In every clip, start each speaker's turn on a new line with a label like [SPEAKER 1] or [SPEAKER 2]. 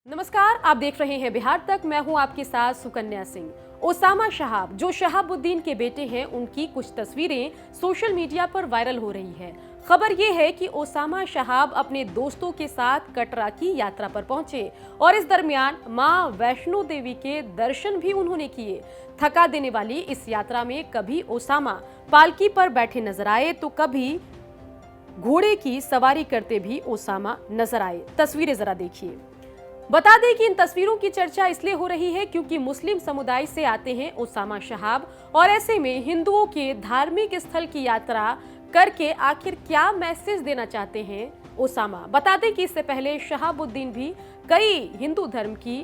[SPEAKER 1] नमस्कार, आप देख रहे हैं बिहार तक। मैं हूं आपके साथ सुकन्या सिंह। ओसामा शहाब जो शहाबुद्दीन के बेटे हैं, उनकी कुछ तस्वीरें सोशल मीडिया पर वायरल हो रही है। खबर ये है कि ओसामा शहाब अपने दोस्तों के साथ कटरा की यात्रा पर पहुंचे और इस दरमियान मां वैष्णो देवी के दर्शन भी उन्होंने किए। थका देने वाली इस यात्रा में कभी ओसामा पालकी पर बैठे नजर आए तो कभी घोड़े की सवारी करते भी ओसामा नजर आए। तस्वीरें जरा देखिए। बता दें कि इन तस्वीरों की चर्चा इसलिए हो रही है क्योंकि मुस्लिम समुदाय से आते हैं ओसामा शहाब और ऐसे में हिंदुओं के धार्मिक स्थल की यात्रा करके आखिर क्या मैसेज देना चाहते हैं ओसामा। बता दें कि इससे पहले शहाबुद्दीन भी कई हिंदू धर्म की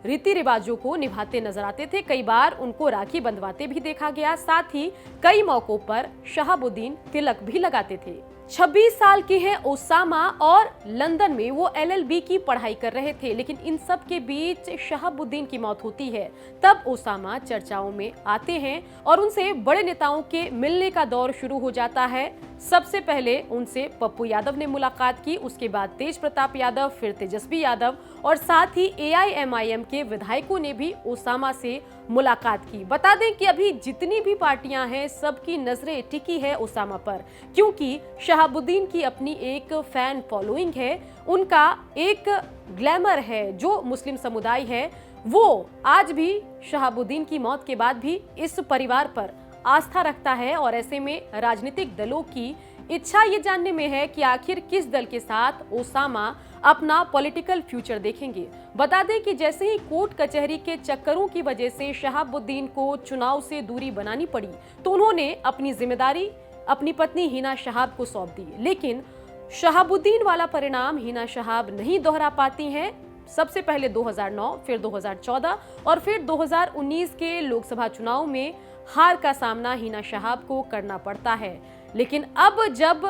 [SPEAKER 1] रीति रिवाजों को निभाते नजर आते थे। कई बार उनको राखी बंधवाते भी देखा गया। साथ ही कई मौकों पर शहाबुद्दीन तिलक भी लगाते थे। 26 साल के हैं ओसामा और लंदन में वो LLB की पढ़ाई कर रहे थे, लेकिन इन सब के बीच शहाबुद्दीन की मौत होती है। तब ओसामा चर्चाओं में आते हैं और उनसे बड़े नेताओं के मिलने का दौर शुरू हो जाता है। सबसे पहले उनसे पप्पू यादव ने मुलाकात की, उसके बाद तेज प्रताप यादव, फिर तेजस्वी यादव और साथ ही AIMIM के विधायकों ने भी ओसामा से मुलाकात की। बता दें कि अभी जितनी भी पार्टियां हैं, सबकी नजरें टिकी है ओसामा पर, क्योंकि शहाबुद्दीन की अपनी एक फैन फॉलोइंग है, उनका एक ग्लैमर है। जो मुस्लिम समुदाय है वो आज भी शहाबुद्दीन की मौत के बाद भी इस परिवार पर आस्था रखता है और ऐसे में राजनीतिक दलों की इच्छा ये जानने में है कि आखिर किस दल के साथ ओसामा अपना पॉलिटिकल फ्यूचर देखेंगे। बता दें कि जैसे ही कोर्ट कचहरी के चक्करों की वजह से शहाबुद्दीन को चुनाव से दूरी बनानी पड़ी तो उन्होंने अपनी जिम्मेदारी अपनी पत्नी हिना शहाब को सौंप दी, लेकिन शहाबुद्दीन वाला परिणाम हिना शहाब नहीं दोहरा पाती हैं। सबसे पहले 2009, फिर 2014 और फिर 2019 के लोकसभा चुनाव में हार का सामना हिना शहाब को करना पड़ता है। लेकिन अब जब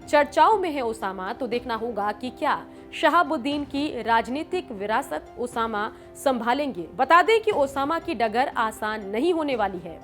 [SPEAKER 1] चर्चाओं में है ओसामा तो देखना होगा कि क्या शहाबुद्दीन की राजनीतिक विरासत ओसामा संभालेंगे। बता दें कि ओसामा की डगर आसान नहीं होने वाली है।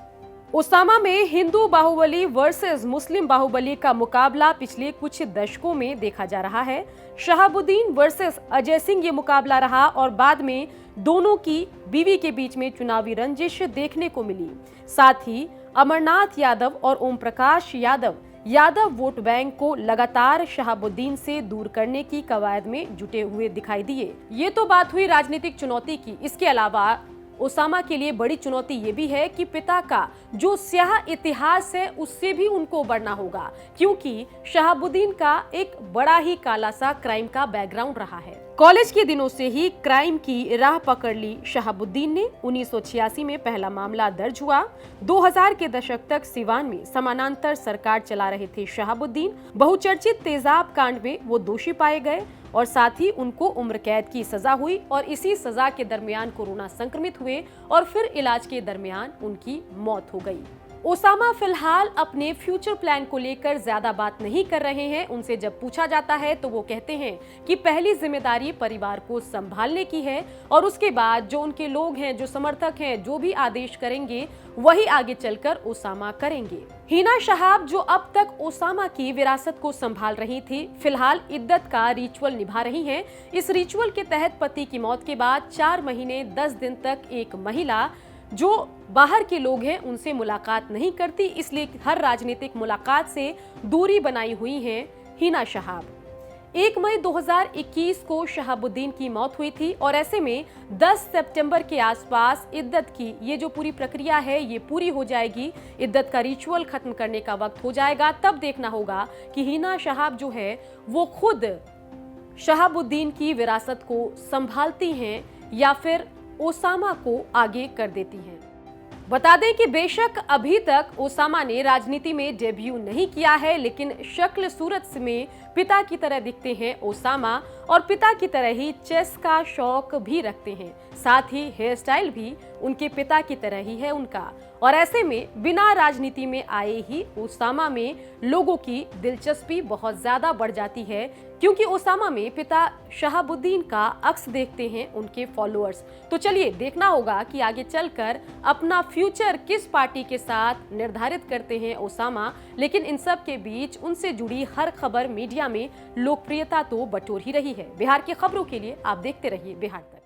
[SPEAKER 1] ओसामा में हिंदू बाहुबली वर्सेस मुस्लिम बाहुबली का मुकाबला पिछले कुछ दशकों में देखा जा रहा है। शहाबुद्दीन वर्सेस अजय सिंह ये मुकाबला रहा और बाद में दोनों की बीवी के बीच में चुनावी रंजिश देखने को मिली। साथ ही अमरनाथ यादव और ओम प्रकाश यादव वोट बैंक को लगातार शहाबुद्दीन से दूर करने की कवायद में जुटे हुए दिखाई दिए। ये तो बात हुई राजनीतिक चुनौती की। इसके अलावा ओसामा के लिए बड़ी चुनौती ये भी है कि पिता का जो स्याह इतिहास है उससे भी उनको उबरना होगा, क्योंकि शहाबुद्दीन का एक बड़ा ही काला सा क्राइम का बैकग्राउंड रहा है। कॉलेज के दिनों से ही क्राइम की राह पकड़ ली शहाबुद्दीन ने। 1986 में पहला मामला दर्ज हुआ। 2000 के दशक तक सिवान में समानांतर सरकार चला रहे थे शहाबुद्दीन। बहुचर्चित तेजाब कांड में वो दोषी पाए गए और साथ ही उनको उम्र कैद की सजा हुई और इसी सजा के दरमियान कोरोना संक्रमित हुए और फिर इलाज के दरमियान उनकी मौत हो गई। ओसामा फिलहाल अपने फ्यूचर प्लान को लेकर ज्यादा बात नहीं कर रहे हैं। उनसे जब पूछा जाता है तो वो कहते हैं कि पहली जिम्मेदारी परिवार को संभालने की है और उसके बाद जो उनके लोग हैं, जो समर्थक हैं, जो भी आदेश करेंगे वही आगे चलकर ओसामा करेंगे। हिना शहाब जो अब तक ओसामा की विरासत को संभाल रही थी, फिलहाल इद्दत का रिचुअल निभा रही हैं। इस रिचुअल के तहत पति की मौत के बाद 4 महीने 10 दिन तक एक महिला जो बाहर के लोग हैं उनसे मुलाकात नहीं करती, इसलिए हर राजनीतिक मुलाकात से दूरी बनाई हुई हैं हिना शहाब। 1 मई 2021 को शहाबुद्दीन की मौत हुई थी और ऐसे में 10 सितंबर के आसपास इद्दत की ये जो पूरी प्रक्रिया है ये पूरी हो जाएगी। इद्दत का रिचुअल खत्म करने का वक्त हो जाएगा। तब देखना होगा कि हिना शहाब जो है वो खुद शहाबुद्दीन की विरासत को संभालती हैं या फिर ओसामा को आगे कर देती हैं। बता दें कि बेशक अभी तक ओसामा ने राजनीति में डेब्यू नहीं किया है, लेकिन शक्ल सूरत में पिता की तरह दिखते हैं ओसामा और पिता की तरह ही चेस का शौक भी रखते हैं। साथ ही हेयर स्टाइल भी उनके पिता की तरह ही है उनका और ऐसे में बिना राजनीति में आए ही ओसामा में लोगों की दिलचस्पी बहुत ज्यादा बढ़ जाती है, क्योंकि ओसामा में पिता शहाबुद्दीन का अक्स देखते हैं उनके फॉलोअर्स। तो चलिए देखना होगा कि आगे चलकर अपना फ्यूचर किस पार्टी के साथ निर्धारित करते हैं ओसामा। लेकिन इन सब के बीच उनसे जुड़ी हर खबर मीडिया में लोकप्रियता तो बटोर ही रही है। बिहार की खबरों के लिए आप देखते रहिए बिहार तक।